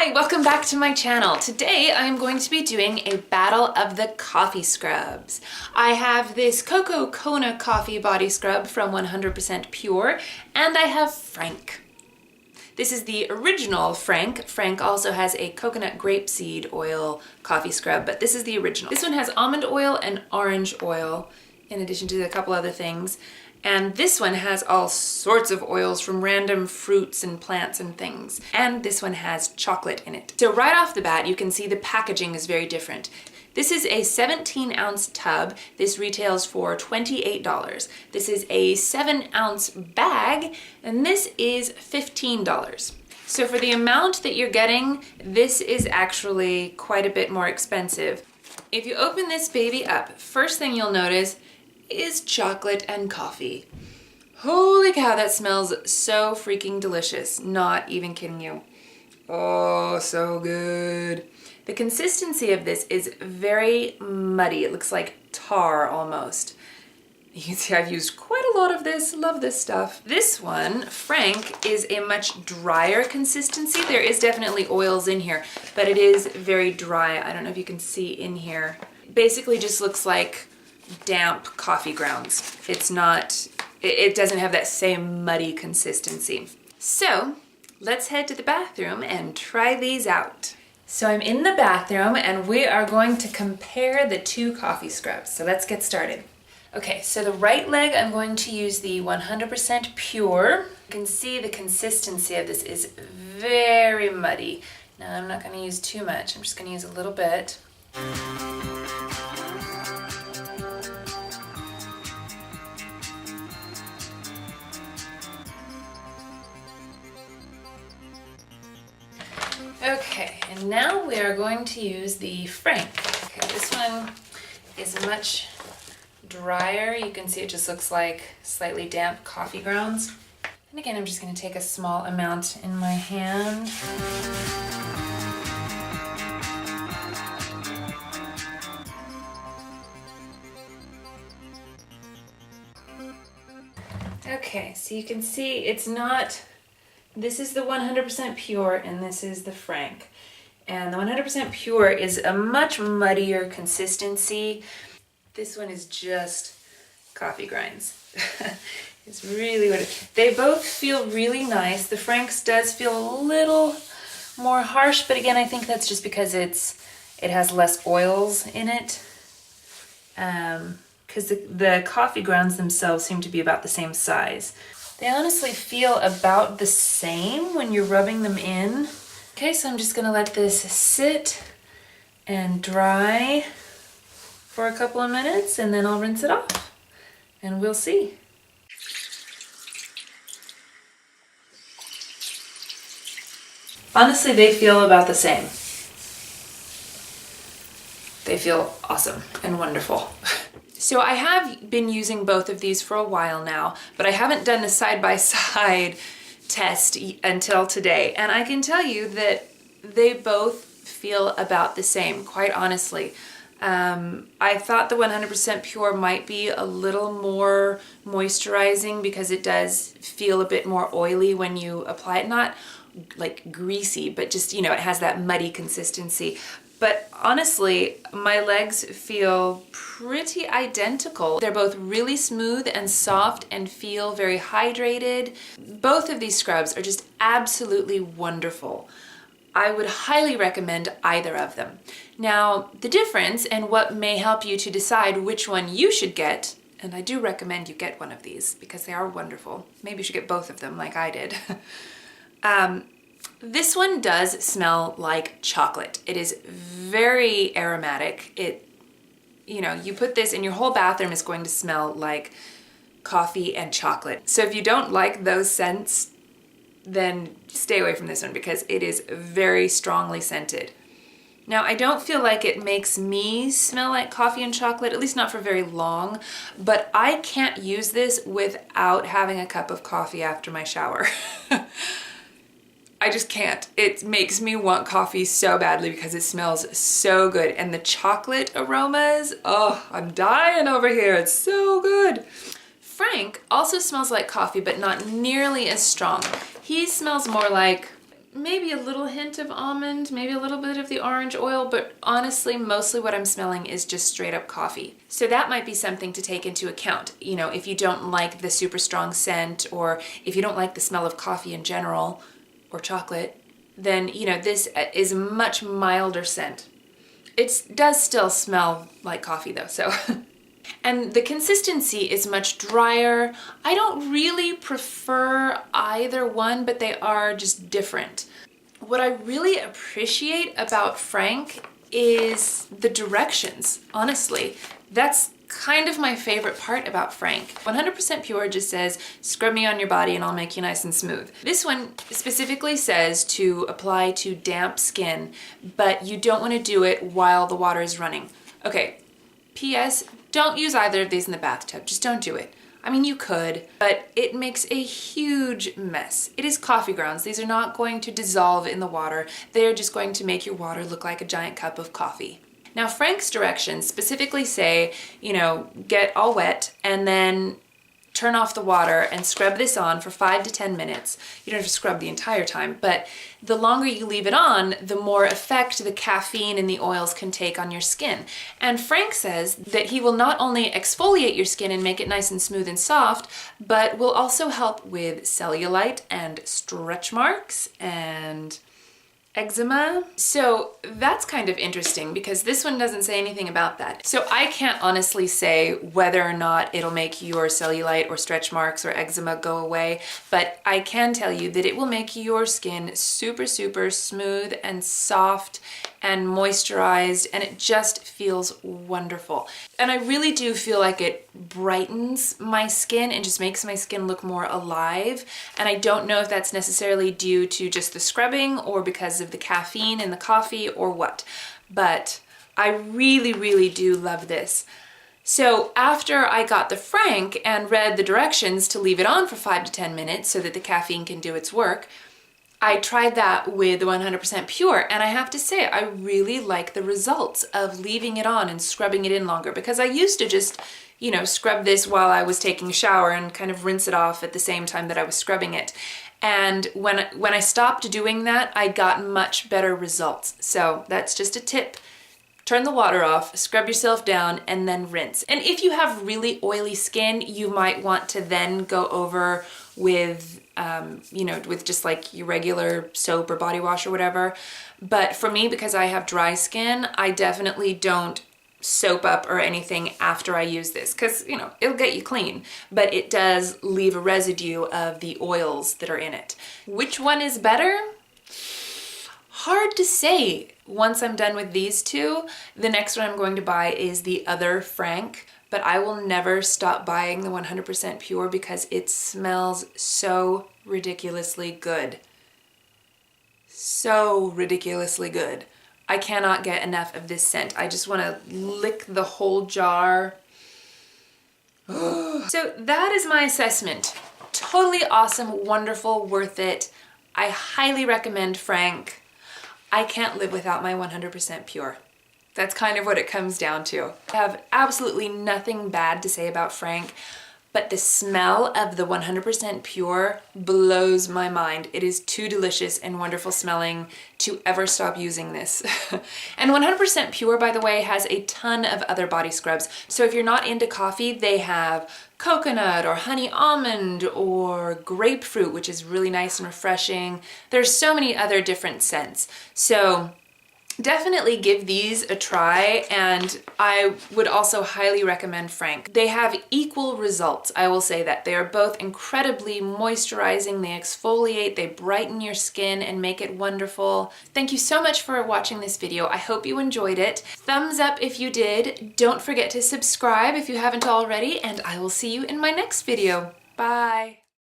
Hi, welcome back to my channel. Today I'm going to be doing a battle of the coffee scrubs. I have this Coco Kona coffee body scrub from 100% Pure, and I have Frank. This is the original Frank. Frank also has a coconut grapeseed oil coffee scrub, but this is the original. This one has almond oil and orange oil, in addition to a couple other things. And this one has all sorts of oils from random fruits and plants and things. And this one has chocolate in it. So right off the bat, you can see the packaging is very different. This is a 17-ounce tub. This retails for $28. This is a 7-ounce bag, and this is $15. So for the amount that you're getting, this is actually quite a bit more expensive. If you open this baby up, first thing you'll notice is chocolate and coffee. Holy cow, that smells so freaking delicious. Not even kidding you. Oh, so good. The consistency of this is very muddy. It looks like tar almost. You can see I've used quite a lot of this. Love this stuff. This one, Frank, is a much drier consistency. There is definitely oils in here, but it is very dry. I don't know if you can see in here. Basically just looks like damp coffee grounds. It's not, it doesn't have that same muddy consistency. So let's head to the bathroom and try these out. So I'm in the bathroom and we are going to compare the two coffee scrubs. So let's get started. Okay, so the right leg, I'm going to use the 100% Pure. You can see the consistency of this is very muddy. Now I'm not going to use too much. I'm just going to use a little bit. Okay, and now we are going to use the Frank. Okay, this one is much drier. You can see it just looks like slightly damp coffee grounds. And again, I'm just going to take a small amount in my hand. Okay, so you can see it's not, this is the 100% Pure and this is the Frank. And the 100% Pure is a much muddier consistency. This one is just coffee grinds. It's really what they both feel really nice. The Frank's does feel a little more harsh, but again, I think that's just because it has less oils in it. Because the coffee grounds themselves seem to be about the same size. They honestly feel about the same when you're rubbing them in. Okay, so I'm just gonna let this sit and dry for a couple of minutes and then I'll rinse it off and we'll see. Honestly, they feel about the same. They feel awesome and wonderful. So I have been using both of these for a while now, but I haven't done a side-by-side test until today. And I can tell you that they both feel about the same, quite honestly. I thought the 100% Pure might be a little more moisturizing because it does feel a bit more oily when you apply it. Not like greasy, but just, you know, it has that muddy consistency. But honestly, my legs feel pretty identical. They're both really smooth and soft and feel very hydrated. Both of these scrubs are just absolutely wonderful. I would highly recommend either of them. Now, the difference and what may help you to decide which one you should get, and I do recommend you get one of these because they are wonderful. Maybe you should get both of them like I did. This one does smell like chocolate. It is very aromatic. You know, you put this in your whole bathroom is going to smell like coffee and chocolate. So if you don't like those scents, then stay away from this one because it is very strongly scented. Now, I don't feel like it makes me smell like coffee and chocolate, at least not for very long, but I can't use this without having a cup of coffee after my shower. I just can't. It makes me want coffee so badly because it smells so good. And the chocolate aromas, oh, I'm dying over here. It's so good. Frank also smells like coffee, but not nearly as strong. He smells more like maybe a little hint of almond, maybe a little bit of the orange oil, but honestly, mostly what I'm smelling is just straight up coffee. So that might be something to take into account. You know, if you don't like the super strong scent, or if you don't like the smell of coffee in general, or chocolate, then, you know, this is a much milder scent. It does still smell like coffee though, so. And the consistency is much drier. I don't really prefer either one, but they are just different. What I really appreciate about Frank is the directions, honestly. That's kind of my favorite part about Frank. 100% Pure just says, scrub me on your body and I'll make you nice and smooth. This one specifically says to apply to damp skin, but you don't want to do it while the water is running. Okay, P.S. Don't use either of these in the bathtub. Just don't do it. I mean, you could, but it makes a huge mess. It is coffee grounds. These are not going to dissolve in the water. They're just going to make your water look like a giant cup of coffee. Now, Frank's directions specifically say, you know, get all wet and then turn off the water and scrub this on for 5 to 10 minutes. You don't have to scrub the entire time, but the longer you leave it on, the more effect the caffeine and the oils can take on your skin. And Frank says that he will not only exfoliate your skin and make it nice and smooth and soft, but will also help with cellulite and stretch marks and eczema. So that's kind of interesting because this one doesn't say anything about that. So I can't honestly say whether or not it'll make your cellulite or stretch marks or eczema go away, but I can tell you that it will make your skin super, super smooth and soft and moisturized, and it just feels wonderful. And I really do feel like it brightens my skin and just makes my skin look more alive. And I don't know if that's necessarily due to just the scrubbing or because of the caffeine in the coffee or what, but I really, really do love this. So after I got the Frank and read the directions to leave it on for 5 to 10 minutes so that the caffeine can do its work, I tried that with the 100% Pure, and I have to say I really like the results of leaving it on and scrubbing it in longer, because I used to just, you know, scrub this while I was taking a shower and kind of rinse it off at the same time that I was scrubbing it. And when I stopped doing that, I got much better results. So that's just a tip. Turn the water off, scrub yourself down, and then rinse. And if you have really oily skin, you might want to then go over with you know, with just like your regular soap or body wash or whatever. But for me, because I have dry skin, I definitely don't soap up or anything after I use this, because, you know, it'll get you clean, but it does leave a residue of the oils that are in it. Which one is better? Hard to say. Once I'm done with these two, the next one I'm going to buy is the other Frank, but I will never stop buying the 100% Pure because it smells so ridiculously good. So ridiculously good. I cannot get enough of this scent. I just want to lick the whole jar. So that is my assessment. Totally awesome, wonderful, worth it. I highly recommend Frank. I can't live without my 100% Pure. That's kind of what it comes down to. I have absolutely nothing bad to say about Frank, but the smell of the 100% Pure blows my mind. It is too delicious and wonderful smelling to ever stop using this. And 100% Pure, by the way, has a ton of other body scrubs. So if you're not into coffee, they have coconut or honey almond or grapefruit, which is really nice and refreshing. There's so many other different scents. So definitely give these a try, and I would also highly recommend Frank. They have equal results, I will say that. They are both incredibly moisturizing, they exfoliate, they brighten your skin and make it wonderful. Thank you so much for watching this video. I hope you enjoyed it. Thumbs up if you did. Don't forget to subscribe if you haven't already, and I will see you in my next video. Bye!